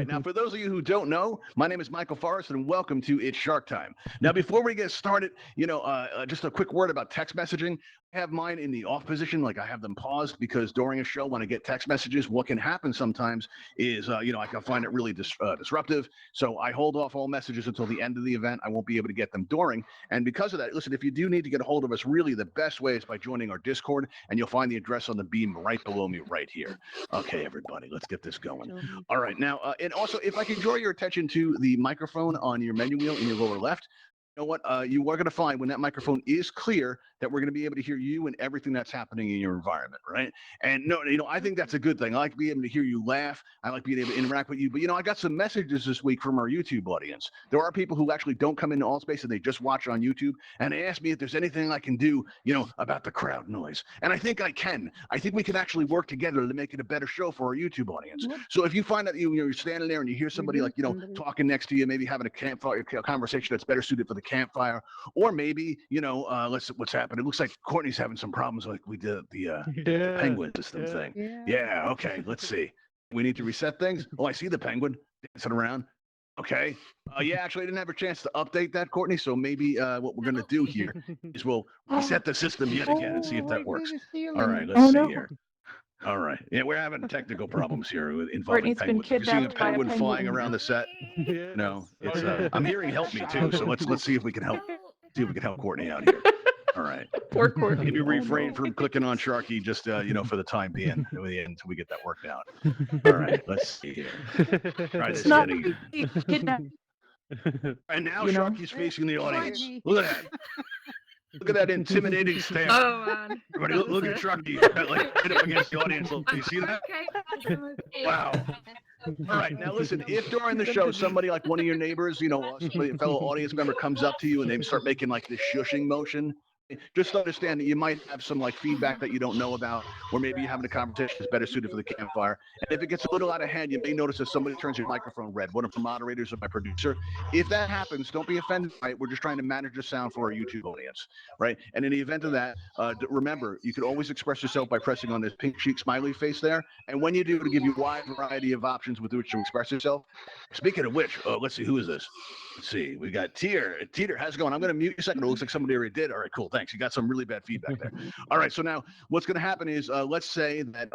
Now, for those of you who don't know, my name is Michael Forrest, and welcome to It's Shark Time. Now, before we get started, just a quick word about text messaging. I have mine in the off position, like I have them paused, because during a show, when I get text messages, what can happen sometimes is, I can find it really disruptive. So I hold off all messages until the end of the event. I won't be able to get them during. And because of that, listen, if you do need to get a hold of us, really the best way is by joining our Discord, and you'll find the address on the beam right below me right here. Okay, everybody, let's get this going. All right, now, and also, if I can draw your attention to the microphone on your menu wheel in your lower left, you know what? You are going to find when that microphone is clear that we're going to be able to hear you and everything that's happening in your environment, right? And no, I think that's a good thing. I like being able to hear you laugh. I like being able to interact with you. But, I got some messages this week from our YouTube audience. There are people who actually don't come into Altspace and they just watch on YouTube. And they ask me if there's anything I can do, about the crowd noise. And I think I can. I think we can actually work together to make it a better show for our YouTube audience. So if you find that you're standing there and you hear somebody talking next to you, maybe having a campfire conversation that's better suited for the campfire, or maybe what's happened. It looks like Courtney's having some problems like we did the penguin system thing. Yeah, okay, let's see. We need to reset things. Oh, I see the penguin dancing around. Okay. Actually, I didn't have a chance to update that, Courtney. So maybe what we're going to do here is we'll reset the system yet again and see if that works. All right, let's see here. All right. Yeah, we're having technical problems here involving penguins. You're seeing a penguin flying around the set. No, it's I'm hearing "help me" too. So let's see if we can help. See if we can help Courtney out here. All right. Poor Courtney. Maybe refrain from clicking on Sharky just for the time being until we get that worked out. All right. Let's see here. All right. It's not and now Sharky's facing the audience. Look at that. Look at that intimidating stare. Oh, man. Everybody, look at Sharky. Like, hit up against the audience. You see that? Okay. Wow. All right. Now, listen, if during the show, somebody like one of your neighbors, a fellow audience member comes up to you and they start making like this shushing motion, just understand that you might have some like feedback that you don't know about, or maybe you're having a conversation that's better suited for the campfire. And if it gets a little out of hand, you may notice that somebody turns your microphone red, one of the moderators or my producer. If that happens, don't be offended, right? We're just trying to manage the sound for our YouTube audience, right? And in the event of that, remember, you can always express yourself by pressing on this pink cheek smiley face there. And when you do, to give you a wide variety of options with which to express yourself. Speaking of which, let's see, who is this? Let's see, we got Teeter. Teeter, how's it going? I'm going to mute you a second. It looks like somebody already did. All right, cool. Thanks. You got some really bad feedback there. All right. So now what's going to happen is let's say that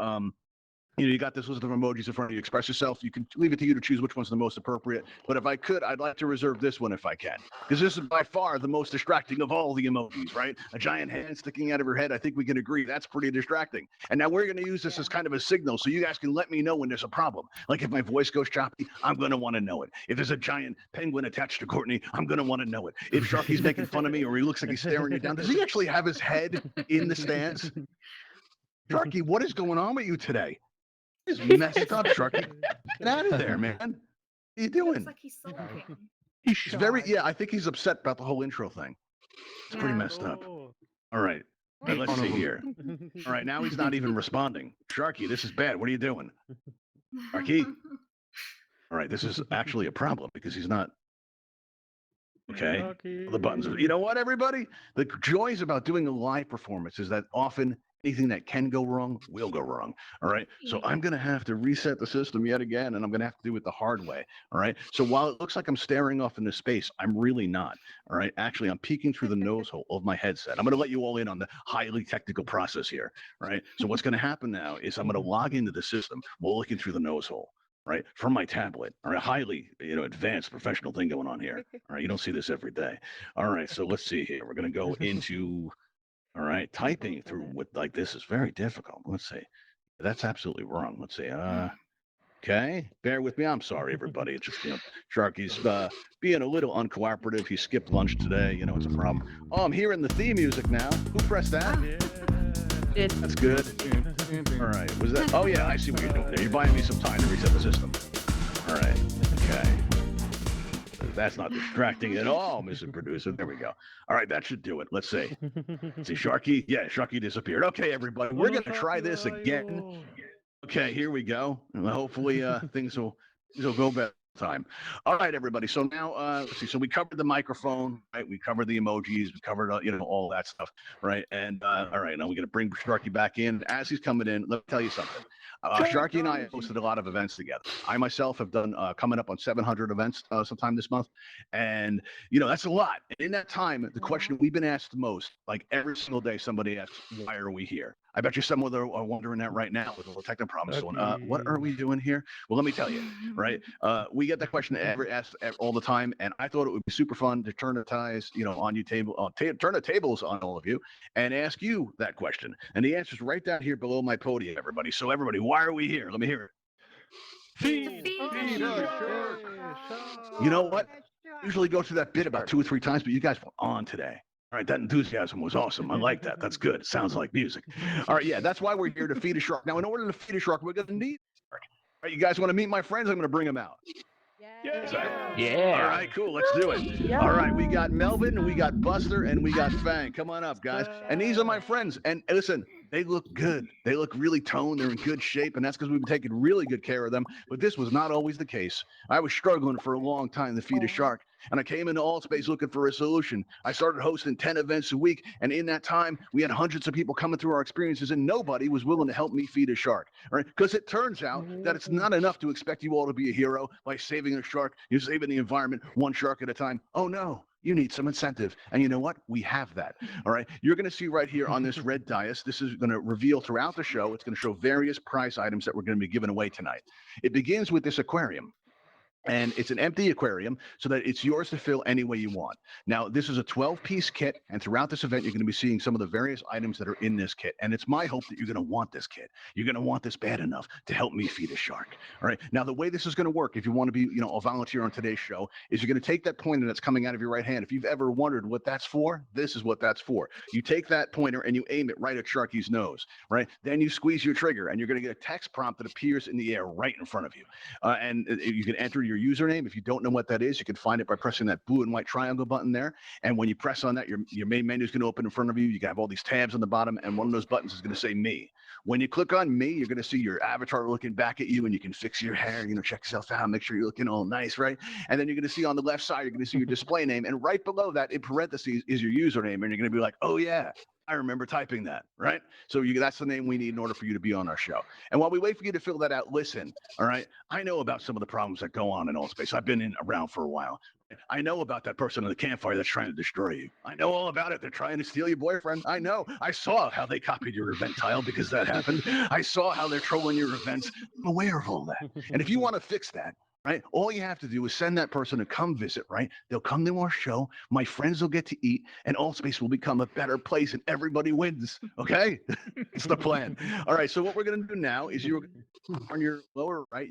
you got this list of emojis in front of you. Express yourself. You can leave it to you to choose which one's the most appropriate. But if I could, I'd like to reserve this one if I can, because this is by far the most distracting of all the emojis, right? A giant hand sticking out of your head. I think we can agree that's pretty distracting. And now we're going to use this as kind of a signal so you guys can let me know when there's a problem. Like if my voice goes choppy, I'm going to want to know it. If there's a giant penguin attached to Courtney, I'm going to want to know it. If Sharky's making fun of me or he looks like he's staring you down, does he actually have his head in the stands? Sharky, what is going on with you today? He's messed up, Sharky. Get out of there, man. What are you doing? Looks like he's sulking. He's very, I think he's upset about the whole intro thing. It's pretty messed up. All right. Now, let's see here. All right, now he's not even responding. Sharky, this is bad. What are you doing? Sharky? All right, this is actually a problem because he's not. Okay. The buttons. You know what, everybody? The joys about doing a live performance is that often anything that can go wrong will go wrong. All right. So I'm going to have to reset the system yet again, and I'm going to have to do it the hard way. All right. So while it looks like I'm staring off into space, I'm really not. All right. Actually, I'm peeking through the nose hole of my headset. I'm going to let you all in on the highly technical process here. All right. So what's going to happen now is I'm going to log into the system while looking through the nose hole. Right, from my tablet. All right, highly, advanced professional thing going on here. All right, you don't see this every day. All right, so let's see here. We're going to go into, all right, typing through with like this is very difficult. Let's see. That's absolutely wrong. Let's see. Okay, bear with me. I'm sorry, everybody. It's just, Sharky's being a little uncooperative. He skipped lunch today. It's a problem. Oh, I'm hearing the theme music now. Who pressed that? That's good. All right. Was that? Oh, yeah. I see what you're doing there. You're buying me some time to reset the system. All right. Okay. That's not distracting at all, Mr. Producer. There we go. All right, that should do it. Let's see. See, Sharky? Yeah, Sharky disappeared. Okay, everybody, we're going to try this again. Okay, here we go. And hopefully things will go better time. All right, everybody. So now, let's see. So we covered the microphone, right? We covered the emojis. We covered, all that stuff, right? And all right, now we're going to bring Sharky back in. As he's coming in, let me tell you something. Sharky and I have hosted a lot of events together. I myself have done coming up on 700 events sometime this month. And, that's a lot. And in that time, the question we've been asked the most, like every single day, somebody asks, why are we here? I bet you some of them are wondering that right now with the little technical problems. So, what are we doing here? Well, let me tell you, right? We get that question asked all the time, and I thought it would be super fun to turn the ties, on you turn the tables on all of you, and ask you that question. And the answer's right down here below my podium, everybody. So, everybody, why are we here? Let me hear it. You know what? Usually go through that bit about 2 or 3 times, but you guys were on today. All right, that enthusiasm was awesome. I like that. That's good. It sounds like music. All right, yeah, that's why we're here to feed a shark. Now, in order to feed a shark, we're going to need a shark. All right, you guys want to meet my friends? I'm going to bring them out. Yeah. All right, cool. Let's do it. Yeah. All right, we got Melvin, we got Buster, and we got Fang. Come on up, guys. And these are my friends. And listen, they look good. They look really toned. They're in good shape, and that's because we've been taking really good care of them. But this was not always the case. I was struggling for a long time to feed a shark, and I came into Altspace looking for a solution. I started hosting 10 events a week, and in that time, we had hundreds of people coming through our experiences, and nobody was willing to help me feed a shark. All right, because it turns out that it's not enough to expect you all to be a hero by saving a shark. You're saving the environment one shark at a time. Oh no. You need some incentive. And you know what? We have that. All right. You're going to see right here on this red dais, this is going to reveal throughout the show. It's going to show various prize items that we're going to be giving away tonight. It begins with this aquarium. And it's an empty aquarium so that it's yours to fill any way you want. Now, this is a 12-piece kit, and throughout this event, you're going to be seeing some of the various items that are in this kit. And it's my hope that you're going to want this kit. You're going to want this bad enough to help me feed a shark. All right. Now, the way this is going to work, if you want to be, a volunteer on today's show, is you're going to take that pointer that's coming out of your right hand. If you've ever wondered what that's for, this is what that's for. You take that pointer and you aim it right at Sharky's nose, right? Then you squeeze your trigger, and you're going to get a text prompt that appears in the air right in front of you. And you can enter your username. If you don't know what that is, you can find it by pressing that blue and white triangle button there. And when you press on that, your main menu is going to open in front of you. You can have all these tabs on the bottom, and one of those buttons is going to say me. When you click on me, you're going to see your avatar looking back at you, and you can fix your hair, check yourself out, make sure you're looking all nice, right? And then you're going to see on the left side, you're going to see your display name, and right below that, in parentheses, is your username, and you're going to be like, oh yeah, I remember typing that, right? So that's the name we need in order for you to be on our show. And while we wait for you to fill that out, listen, all right? I know about some of the problems that go on in Altspace. I've been around for a while. I know about that person on the campfire that's trying to destroy you. I know all about it. They're trying to steal your boyfriend. I know. I saw how they copied your event tile because that happened. I saw how they're trolling your events. I'm aware of all that. And if you want to fix that, right, all you have to do is send that person to come visit, right? They'll come to our show. My friends will get to eat, and Altspace will become a better place, and everybody wins. Okay? It's the plan. All right. So what we're going to do now is you're on your lower right,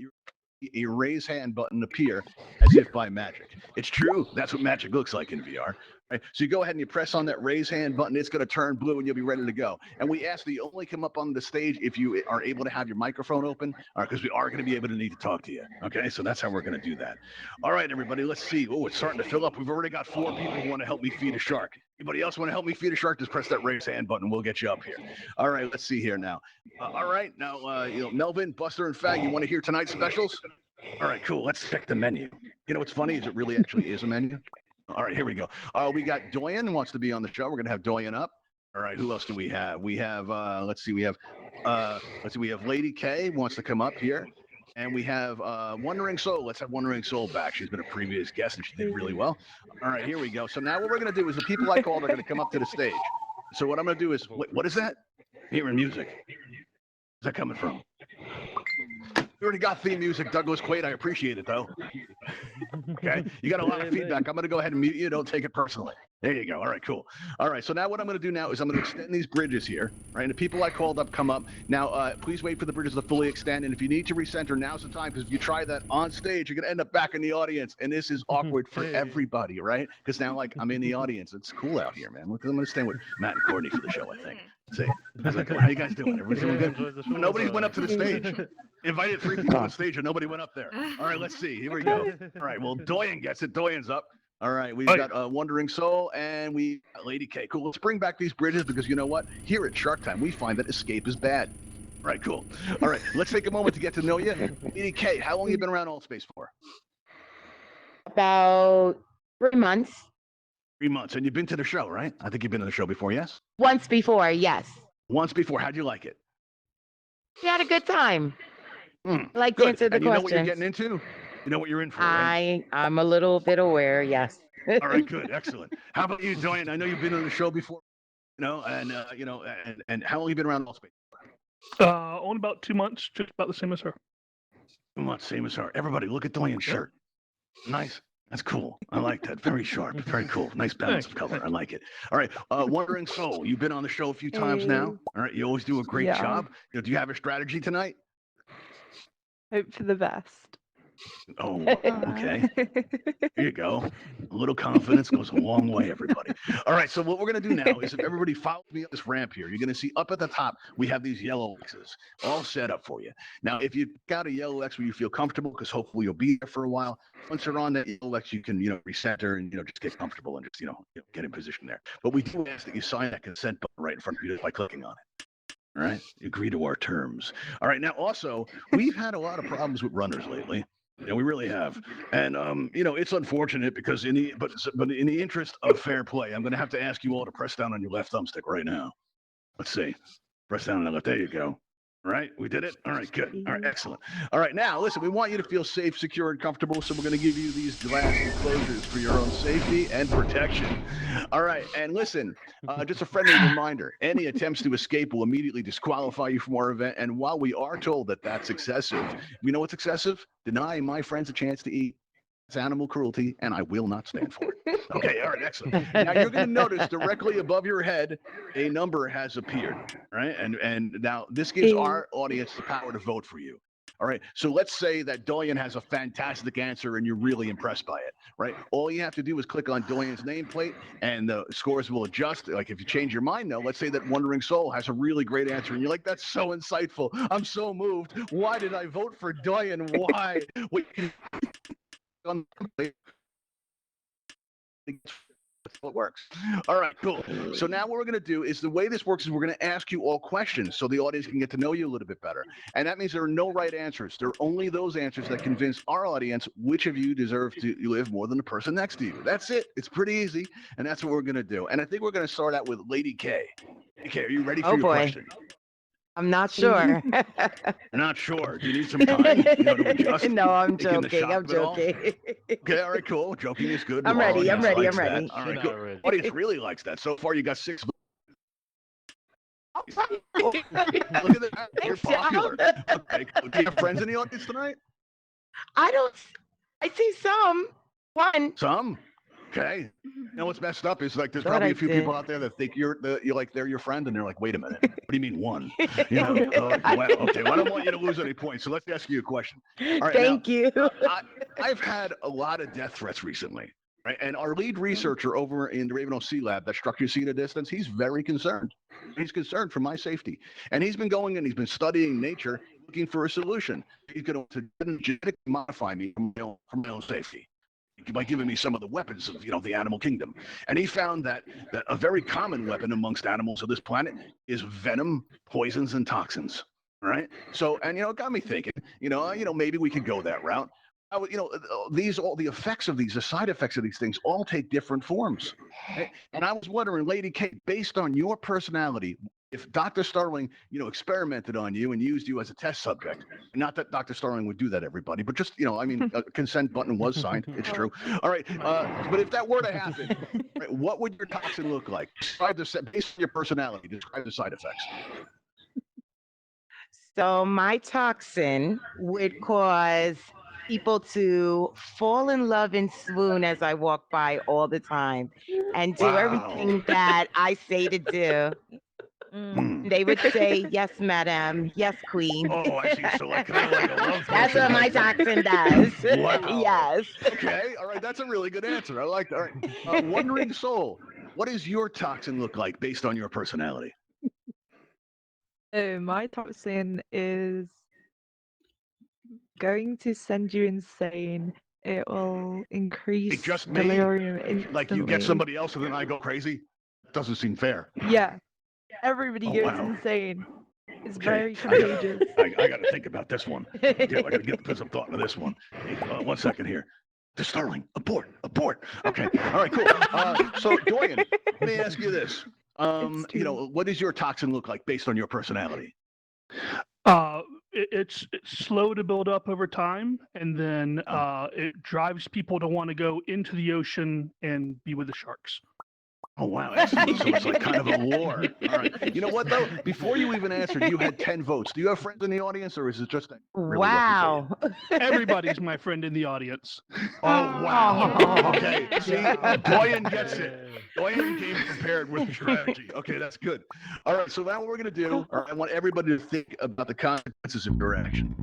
a raise hand button appear as if by magic. It's true. That's what magic looks like in VR. Right? So you go ahead and you press on that raise hand button. It's going to turn blue and you'll be ready to go. And we ask that you only come up on the stage if you are able to have your microphone open, because we are going to be able to need to talk to you. Okay, so that's how we're going to do that. All right, everybody, let's see. Oh, it's starting to fill up. We've already got 4 people who want to help me feed a shark. Anybody else want to help me feed a shark? Just press that raise hand button. We'll get you up here. All right, let's see here now. All right, now, Melvin, Buster, and Fang, you want to hear tonight's specials? All right, cool. Let's check the menu. You know what's funny is it really actually is a menu. All right, here we go. We got Doyen who wants to be on the show. We're going to have Doyen up. All right, who else do we have? We have, we have Lady K wants to come up here. And we have Wondering Soul. Let's have Wondering Soul back. She's been a previous guest and she did really well. All right, here we go. So now what we're going to do is the people I called are going to come up to the stage. So what I'm going to do is, what is that? Hearing music. Where's that coming from? We already got theme music, Douglas Quaid. I appreciate it, though. Okay? You got a lot of feedback. I'm going to go ahead and mute you. Don't take it personally. There you go. All right, cool. All right, so now what I'm going to do now is I'm going to extend these bridges here, right? And the people I called up come up. Now, please wait for the bridges to fully extend. And if you need to recenter, now's the time, because if you try that on stage, you're going to end up back in the audience. And this is awkward for everybody, right? Because now, I'm in the audience. It's cool out here, man. Look, I'm going to stand with Matt and Courtney for the show, I think. See, I was like, how you guys doing? Everybody's doing good? Nobody went up to the stage. Invited 3 people on stage and nobody went up there. All right, let's see. Here we go. All right. Well, Doyen gets it. Doyen's up. All right. We've got Wandering Soul and we got Lady K. Cool. Let's bring back these bridges because you know what? Here at Shark Time, we find that escape is bad. All right. Cool. All right. Let's take a moment to get to know you. Lady K, how long have you been around Altspace for? About 3 months. 3 months. And you've been to the show, right? I think you've been to the show before, yes? Once before, yes. Once before. How'd you like it? We had a good time. I like to answer the and you know what you're questions. getting into? You know what you're in for, right? I'm a little bit aware, yes. All right, good, excellent. How about you, Doyen? I know you've been on the show before, and how long have you been around Altspace? Only about 2 months, just about the same as her. 2 months, same as her. Everybody, look at Doyen's shirt. Nice. That's cool. I like that. Very sharp. Very cool. Nice balance of color. I like it. All right. Wandering Soul, you've been on the show a few times now. All right. You always do a great job. Do you have a strategy tonight? Hope for the best. Oh, okay. Here you go. A little confidence goes a long way, everybody. All right, so what we're going to do now is if everybody follows me up this ramp here, you're going to see up at the top, we have these yellow X's all set up for you. Now, if you've got a yellow X where you feel comfortable, because hopefully you'll be there for a while, once you're on that yellow X, you can, recenter and, just get comfortable and just, get in position there. But we do ask that you sign that consent button right in front of you by clicking on it. All right, agree to our terms. All right, now also, we've had a lot of problems with runners lately. Yeah, we really have, and it's unfortunate because but in the interest of fair play, I'm going to have to ask you all to press down on your left thumbstick right now. Let's see, press down on the left. There you go. All right, we did it. All right, good. All right, excellent. All right, now listen, we want you to feel safe, secure, and comfortable, so we're going to give you these glass enclosures for your own safety and protection. All right, and listen, just a friendly reminder: any attempts to escape will immediately disqualify you from our event. And while we are told that that's excessive, we know what's excessive? Denying my friends a chance to eat. It's animal cruelty, and I will not stand for it. Okay, all right, excellent. Now you're going to notice directly above your head, a number has appeared, right? And now this gives our audience the power to vote for you. All right, so let's say that Doyen has a fantastic answer and you're really impressed by it, right? All you have to do is click on Doyen's nameplate and the scores will adjust. Like if you change your mind though, let's say that Wandering Soul has a really great answer and you're like, that's so insightful. I'm so moved. Why did I vote for Doyen? Why? On it works. All right, cool. So now what we're going to do is the way this works is we're going to ask you all questions so the audience can get to know you a little bit better. And that means there are no right answers. There are only those answers that convince our audience which of you deserve to live more than the person next to you. That's it. It's pretty easy. And that's what we're going to do. And I think we're going to start out with Lady K. Lady K, are you ready for your question? I'm not sure. You're not sure. Do you need some time to adjust? No, I'm joking. I'm joking. Okay, all right, cool. Joking is good. I'm ready. I'm ready. I'm ready. All right, good. Audience really likes that. So far, you got 6. Look at that. You're popular. Okay, cool. Do you have friends in the audience tonight? I see some. One. Some? Okay. You know what's messed up is like there's probably a few people out there that think they're your friend, and they're like, wait a minute, what do you mean one? Well, okay, well, I don't want you to lose any points, so let's ask you a question. All right, Thank you. I've had a lot of death threats recently, right? And our lead researcher over in the Ravenhall Sea-Lab that struck your scene at distance, he's very concerned. He's concerned for my safety, and he's been going and he's been studying nature, looking for a solution. He's going to genetically modify me for my own safety by giving me some of the weapons of the animal kingdom. And he found that a very common weapon amongst animals of this planet is venom, poisons, and toxins. All right. So, and it got me thinking, maybe we could go that route. All the effects of these, the side effects of these things all take different forms. Right? And I was wondering, Lady Kate, based on your personality, if Dr. Starling, experimented on you and used you as a test subject, not that Dr. Starling would do that, everybody, but just, a consent button was signed. It's true. All right. But if that were to happen, right, what would your toxin look like? Based on your personality, describe the side effects. So my toxin would cause people to fall in love and swoon as I walk by all the time and do everything that I say to do. They would say, yes, madam. Yes, queen. Oh, I see. So kind of like a love That's what my toxin does. Wow. Yes. Okay. All right. That's a really good answer. I like that. All right. Wandering Soul, what does your toxin look like based on your personality? My toxin is going to send you insane It will increase just me? delirium instantly. Like you get somebody else and then I go crazy? Doesn't seem fair. Yeah. Everybody Oh, goes wow. insane. It's Okay, very contagious. I got to think about this one. I got to put some thought into this one. Hey, 1 second here. The Starling, abort. Okay, all right, cool. So Dorian, let me ask you this. What does your toxin look like based on your personality? It's slow to build up over time, and then it drives people to want to go into the ocean and be with the sharks. Oh, wow. Excellent. So it's like kind of a war. All right. You know what, though? Before you even answered, you had 10 votes. Do you have friends in the audience, or is it just that? Really Wow. Everybody's my friend in the audience. Oh, wow. Okay. See, Doyen gets it. Doyen came prepared with strategy. Okay, that's good. All right. So now what we're going to do, I want everybody to think about the consequences of your action.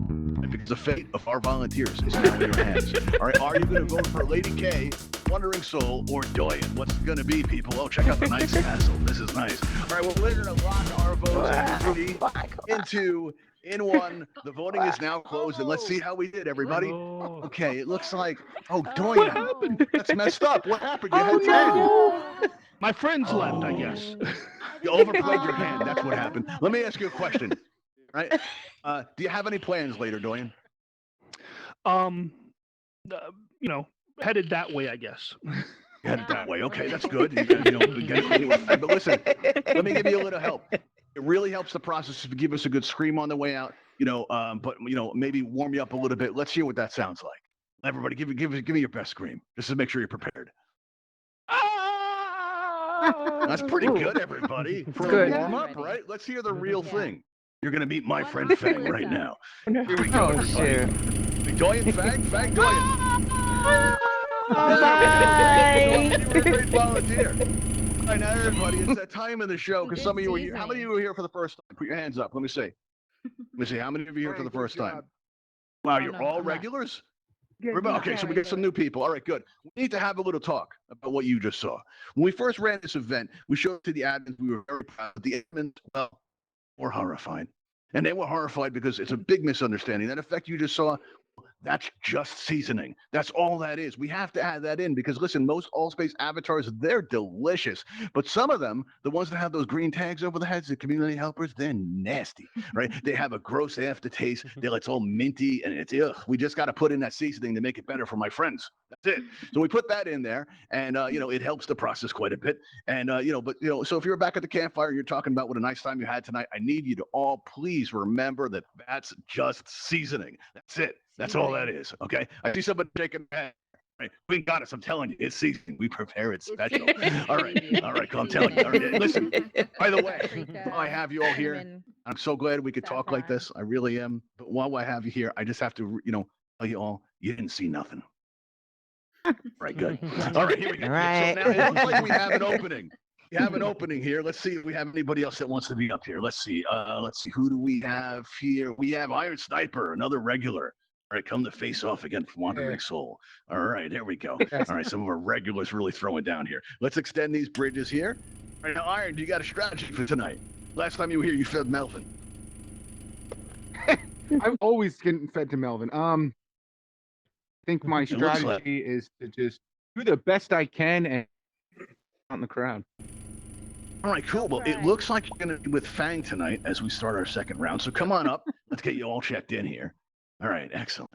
Because the fate of our volunteers is now in your hands. All right. Are you going to vote for Lady K, Wandering Soul, or Doyen? What's it going to be, people? Oh, check out the nice castle. This is nice. All right, well, we're going to lock our votes in one. The voting is now closed, and let's see how we did, everybody. Okay, it looks like, Doyen. What happened? That's messed up. What happened? You had 10. My friends left, I guess. You overplayed your hand. That's what happened. Let me ask you a question. Right? Do you have any plans later, Doyen? Headed that way, I guess. Headed that way. Okay, that's good. But listen, let me give you a little help. It really helps the process to give us a good scream on the way out. But maybe warm you up a little bit. Let's hear what that sounds like. Everybody, give me your best scream, just to make sure you're prepared. That's pretty good, everybody. For a warm up, right? Let's hear the real thing. You're gonna meet my friend Fang right now. Here we go, everybody. Doyen, Fang, Doyen. Bye. You were a great volunteer. All right, now everybody, it's that time in the show because some of you were here. How many of you were here for the first time? Put your hands up. Let me see. How many of you are here for the first time? Wow, you're all regulars? Okay, so we get some new people. All right, good. We need to have a little talk about what you just saw. When we first ran this event, we showed it to the admins. We were very proud. The admins, were horrified. And they were horrified because it's a big misunderstanding. That effect you just saw, that's just seasoning. That's all that is. We have to add that in because, listen, most Altspace Avatars, they're delicious. But some of them, the ones that have those green tags over the heads, the community helpers, they're nasty, right? They have a gross aftertaste. It's all minty, and it's, we just got to put in that seasoning to make it better for my friends. That's it. So we put that in there, and, it helps the process quite a bit. And, so if you're back at the campfire, you're talking about what a nice time you had tonight, I need you to all please remember that that's just seasoning. That's it. That's all that is, okay? I see somebody shaking their head. Right. We got us. I'm telling you, it's seasoning. We prepare it special. All right, I'm telling you. All right. Listen, by the way, while I have you all here, I'm so glad we could talk like this. I really am. But while I have you here, I just have to, tell you all, you didn't see nothing. Right, good. All right, here we go. Right. So now it looks like we have an opening. We have an opening here. Let's see if we have anybody else that wants to be up here. Let's see. Who do we have here? We have Iron Sniper, another regular. All right, come to face off again for Wandering Soul. All right, here we go. All right, some of our regulars really throwing down here. Let's extend these bridges here. All right, now, Iron, do you got a strategy for tonight? Last time you were here, you fed Melvin. I'm always getting fed to Melvin. I think my strategy is to just do the best I can and out in the crowd. All right, cool. Well, it looks like you're going to be with Fang tonight as we start our second round. So come on up. Let's get you all checked in here. All right, excellent.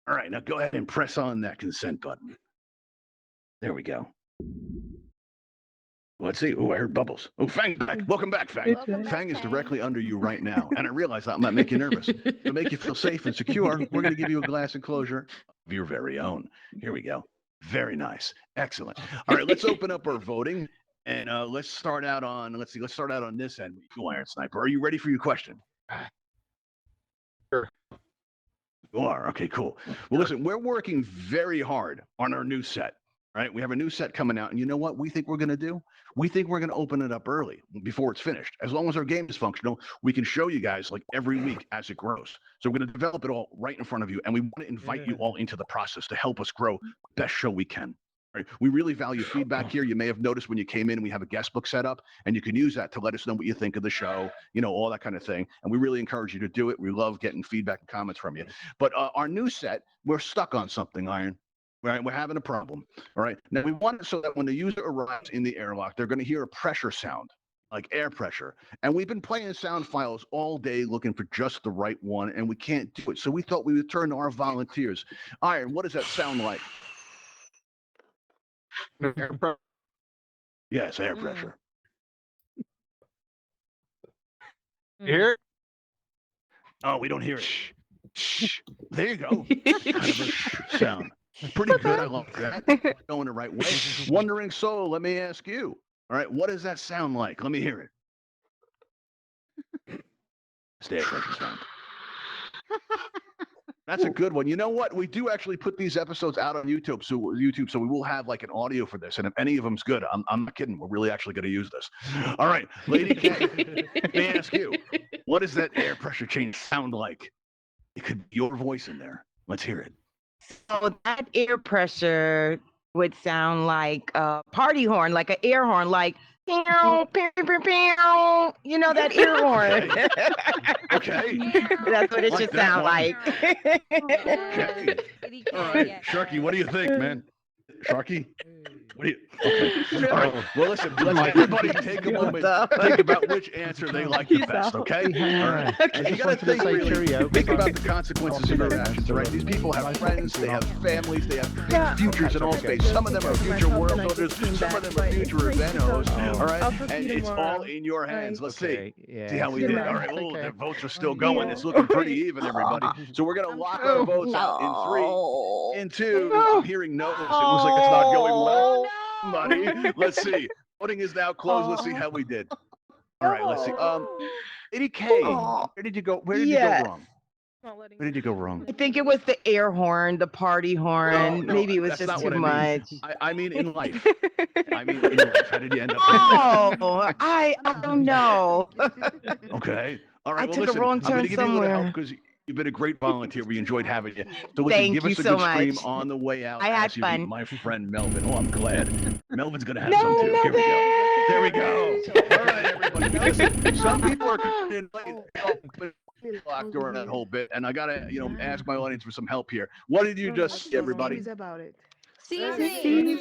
All right, now go ahead and press on that consent button. There we go. Let's see. Oh, I heard bubbles. Oh, Fang back. Welcome back, Fang. Fang is directly under you right now. And I realize that might make you nervous. To make you feel safe and secure, we're going to give you a glass enclosure of your very own. Here we go. Very nice. Excellent. All right, let's open up our voting. And let's start out on this end. Iron Sniper. Are you ready for your question? Sure. You are. Okay, cool. Well, listen, we're working very hard on our new set, right? We have a new set coming out, and you know what we think we're going to do? We think we're going to open it up early before it's finished. As long as our game is functional, we can show you guys like every week as it grows. So we're going to develop it all right in front of you, and we want to invite you all into the process to help us grow the best show we can. Right. We really value feedback here. You may have noticed when you came in, we have a guest book set up, and you can use that to let us know what you think of the show, all that kind of thing. And we really encourage you to do it. We love getting feedback and comments from you. But our new set, we're stuck on something, Iron. Right, we're having a problem. All right. Now we want it so that when the user arrives in the airlock, they're going to hear a pressure sound, like air pressure. And we've been playing sound files all day looking for just the right one, and we can't do it. So we thought we would turn to our volunteers. Iron, what does that sound like? Yes, air pressure. Here? Oh, we don't hear it. Shh. There you go. Kind of a shh sound. Pretty good. I love that. Going the right way. Wandering Soul, let me ask you. All right, what does that sound like? Let me hear it. It's the air pressure sound. That's a good one. You know what? We do actually put these episodes out on YouTube, so we will have like an audio for this. And if any of them's good, I'm not kidding. We're really actually going to use this. All right, Lady K, let me ask you, what does that air pressure change sound like? It could be your voice in there. Let's hear it. So that air pressure would sound like a party horn, like an air horn, like pew, pew, pew, pew. You know that air horn. Okay. That's what it Like should that sound one. like. Okay. All right, Sharky, what do you think, man? Sharky? What do you? Okay. All right. Well, listen. Let's everybody take a moment. Think about which answer they like the best. Okay. All right. And you got to think really. Think about the consequences of your actions. Right. These people have friends. They have families. They have big futures in Altspace. Some of them are future world builders. Some of them are future event hosts. All right. And it's all in your hands. Let's see. See how we did. All right. Oh, the votes are still going. It's looking pretty even, everybody. So we're gonna lock our votes out in 3, in 2. I'm hearing no's. It looks like it's not going well. Buddy, let's see. Voting is now closed. Let's see how we did. All right, let's see. Lady K, where did you go? Where did you go wrong? Where did you go wrong? I think it was the air horn, the party horn. No, Maybe it was that's just not too what I mean. much. I mean in life. I mean in life. How did you end up? Oh, I don't know. Okay. All right. I Well, took a listen, wrong I'm going turn to give you a little help somewhere. because you've been a great volunteer. We enjoyed having you. So listen, Thank give us you a so good scream much. on the way out. I had as you meet fun. my friend Melvin. Oh, I'm glad. Melvin's going to have No, some too. Here we go. Melvin. There we go. All right, everybody. Now, listen, some people are coming in late during that whole bit, and I gotta, ask my audience for some help here. What did you just see, everybody? about it. Seasoning.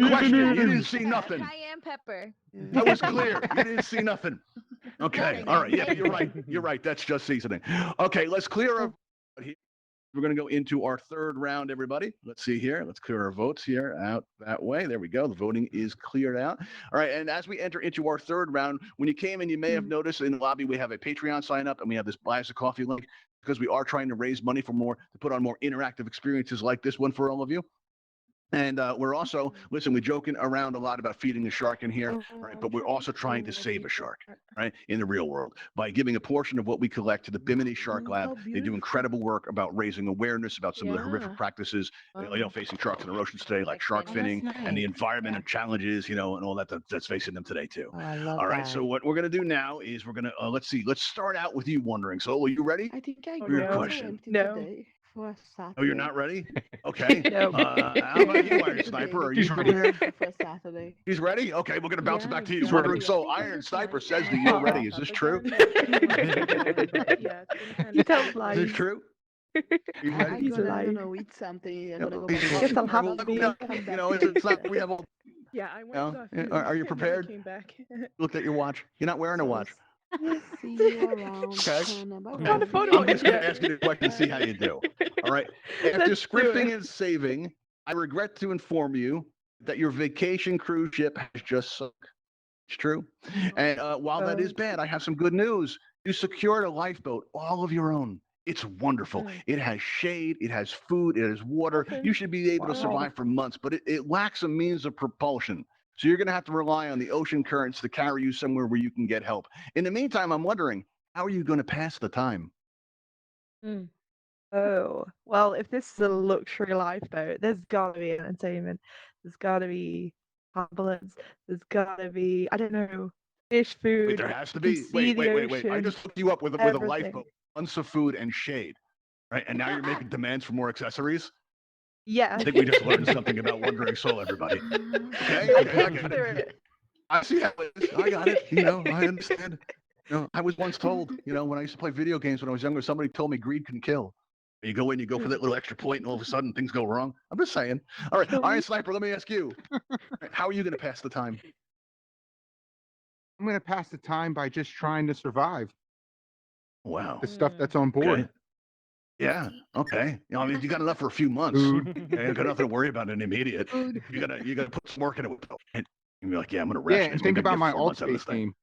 Question: you didn't see nothing. Cayenne pepper. That was clear. You didn't see nothing. Okay. All right. Yeah, but you're right. You're right. That's just seasoning. Okay. Let's clear our. We're going to go into our third round, everybody. Let's see here. Let's clear our votes here out that way. There we go. The voting is cleared out. All right. And as we enter into our third round, when you came in, you may have noticed in the lobby, we have a Patreon sign up and we have this Buy Us a Coffee link because we are trying to raise money for to put on more interactive experiences like this one for all of you. And we're also, listen, we're joking around a lot about feeding a shark in here, right? But we're also trying to save a shark, right, in the real world by giving a portion of what we collect to the Bimini Shark Lab. They do incredible work about raising awareness about some of the horrific practices, facing sharks in our oceans today, like shark finning and the environment and challenges, and all that's facing them today too. Oh, I love All right, that. so what we're gonna do now is we're gonna let's start out with you wondering. So, are you ready? I think I Weird got question. empty No. today for a Saturday. Oh, you're not ready? Okay. No. How about you, Iron Sniper? Are you prepared? For a Saturday. He's ready? Okay, we're gonna bounce it Yeah, back to you. he's Wondering ready. Soul, Iron Sniper says that you're ready. Is this true? He tells Is lies. this true? You I'm ready? He's gonna, alive. eat something. I'm Yeah, gonna go okay. back Guess home. I'll have Well, to let me be. know. Come back. It's not, we have all, Yeah, I went. know, are you prepared? Came back. Looked at your watch. You're not wearing a watch. See you around. Okay. On the photo. I'm just gonna ask you the question and see how you do. All right. After Let's do scripting it. and saving, I regret to inform you that your vacation cruise ship has just sunk. It's true. And while that is bad, I have some good news. You secured a lifeboat, all of your own. It's wonderful. It has shade, it has food, it has water. You should be able to survive for months, but it lacks a means of propulsion. So you're going to have to rely on the ocean currents to carry you somewhere where you can get help. In the meantime, I'm wondering, how are you going to pass the time? Oh, well, if this is a luxury lifeboat, there's gotta be entertainment. There's gotta be ambulance. There's gotta be, I don't know, fish Wait, food. there has to can be. see Wait, the wait, wait, wait. I ocean, just hooked you up with a everything. lifeboat, months of food and shade, right? And now you're making demands for more accessories. Yeah. I think we just learned something about Wandering Soul, everybody. Okay, I okay, I think get they're it. it. I see how it is. I got it. I understand. I was once told, when I used to play video games when I was younger, somebody told me greed can kill. You go in, you go for that little extra point, and all of a sudden things go wrong. I'm just saying. All right, Iron Sniper, let me ask you. How are you going to pass the time? I'm gonna pass the time by just trying to survive Wow. the stuff that's on board. Okay. Yeah. Okay. I mean, you got enough for a few months. Food. Okay, you got nothing to worry about in the immediate. You gotta put some work into it. And you're like, yeah, I'm gonna ration. Yeah, it. and We think gotta about get my 4 months out of Altspace this thing. game.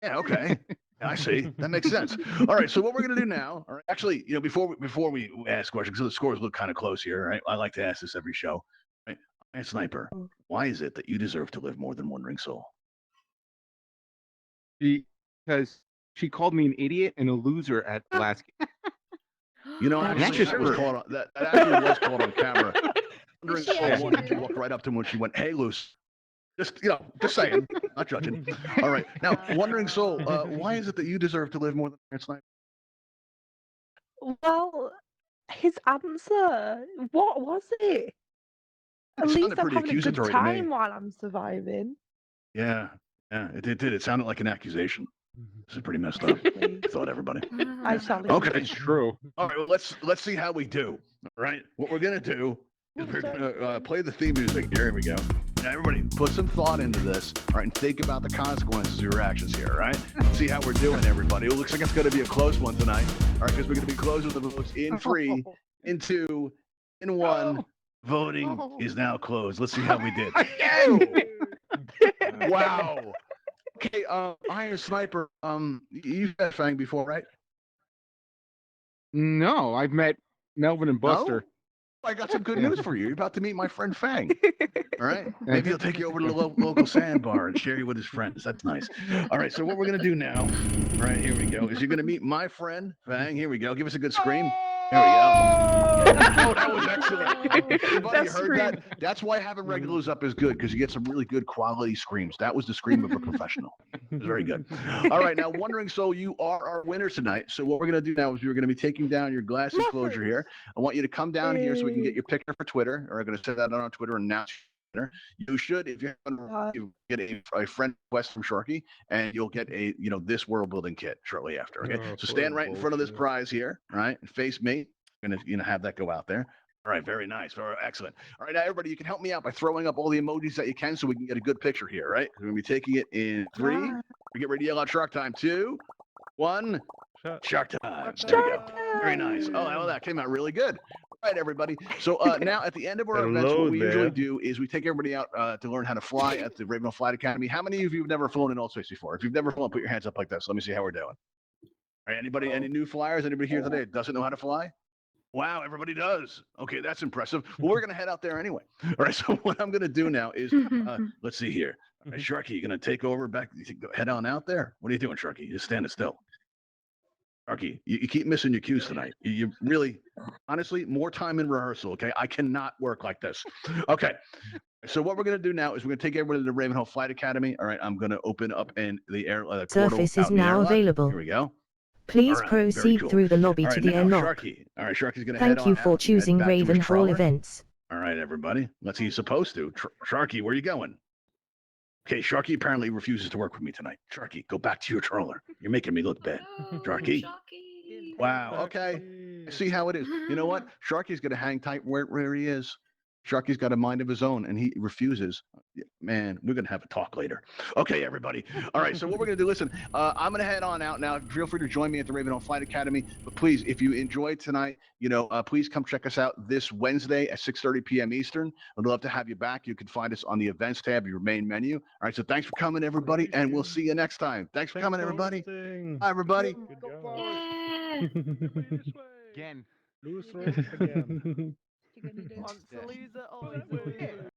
Yeah. Okay. I see. That makes sense. All right. So what we're gonna do now? All right. Actually, before we ask questions, because the scores look kind of close here. Right. I like to ask this every show. Right. Iron Sniper, why is it that you deserve to live more than one ring soul? Because she called me an idiot and a loser at the last game. Actually, That's just that was true. caught on that actually was caught on camera. Wondering she Soul actually one, do you that? walked right up to him when she went, "Hey, loose." Just saying, not judging. All right, now, Wondering Soul, why is it that you deserve to live more than Iron Sniper? Well, his answer, what was it? At It sounded least I'm pretty having a good accusatory to me. time while I'm surviving. Yeah, it did. It sounded like an accusation. This is pretty messed up. I thought everybody. I shall Okay. leave. It's true. All right, well, let's see how we do. All right, what we're gonna do is we're gonna play the theme music. Here we go. Now, everybody, put some thought into this, all right, and think about the consequences of your actions here, all right? See how we're doing, everybody. It looks like it's gonna be a close one tonight, all right, because we're gonna be closing the votes in 3, in 2, in 1. Voting is now closed. Let's see how we did. Wow. Okay, Iron Sniper, you've met Fang before, right? No, I've met Melvin and Buster. No? I got some good news for you. You're about to meet my friend Fang. All right. Maybe he'll take you over to the local sandbar and share you with his friends. That's nice. All right. So what we're gonna do now, right here we go, is you're gonna meet my friend Fang. Here we go. Give us a good scream. There we go. Oh, that was excellent. Everybody That heard scream. that? That's why having regulars up is good, because you get some really good quality screams. That was the scream of a professional. It was very good. All right. Now, Wondering Soul, you are our winner tonight. So what we're gonna do now is we're gonna be taking down your glass enclosure here. I want you to come down here so we can get your picture for Twitter. Or I'm going to set that on our Twitter and announce your winner. You should, if you get a friend request from Sharky, and you'll get a this world building kit shortly after. Okay, so stand right in front of this prize here, right, and face me. I'm gonna have that go out there. All right, very nice, very excellent. All right, now everybody, you can help me out by throwing up all the emojis that you can, so we can get a good picture here. Right, we're gonna be taking it in 3. We get ready to yell out Shark Time. 2, 1. Shark Time. There we go. Very nice. Oh, well, that came out really good. All right, everybody. So now at the end of our events, what we usually do is we take everybody out to learn how to fly at the Ravenhall Flight Academy. How many of you have never flown in Altspace before? If you've never flown, put your hands up like this. Let me see how we're doing. All right, anybody, any new flyers? Anybody here today that doesn't know how to fly? Wow, everybody does. Okay, that's impressive. Well, we're going to head out there anyway. All right, so what I'm going to do now is, let's see here. All right, Sharky, you're going to take over back. Head on out there. What are you doing, Sharky? You're just standing still. Sharky, you keep missing your cues tonight. You really, honestly, more time in rehearsal, okay? I cannot work like this. Okay, so what we're going to do now is we're going to take everybody to the Ravenhall Flight Academy. All right, I'm going to open up in the air. Surface is now available. Here we go. Please All right, proceed cool. through the lobby All to right, the now, airlock. Sharky. All right, Sharky's going to head Thank on you out for and head choosing back to his Ravenhall trawler. Events. All right, everybody. Let's see. He's supposed to. Sharky, where are you going? Okay, Sharky apparently refuses to work with me tonight. Sharky, go back to your trawler. You're making me look bad. Sharky? Wow. Okay. I see how it is. You know what? Sharky's going to hang tight where he is. Sharky's got a mind of his own, and he refuses. Man, we're going to have a talk later. Okay, everybody. All right, so what we're going to do, listen, I'm going to head on out now. Feel free to join me at the Ravenhall Flight Academy. But please, if you enjoyed tonight, please come check us out this Wednesday at 6:30 p.m. Eastern. I'd love to have you back. You can find us on the events tab of your main menu. All right, so thanks for coming, everybody, and we'll see you next time. Thanks for coming, everybody. Bye, everybody. Again. Once a loser, always a loser.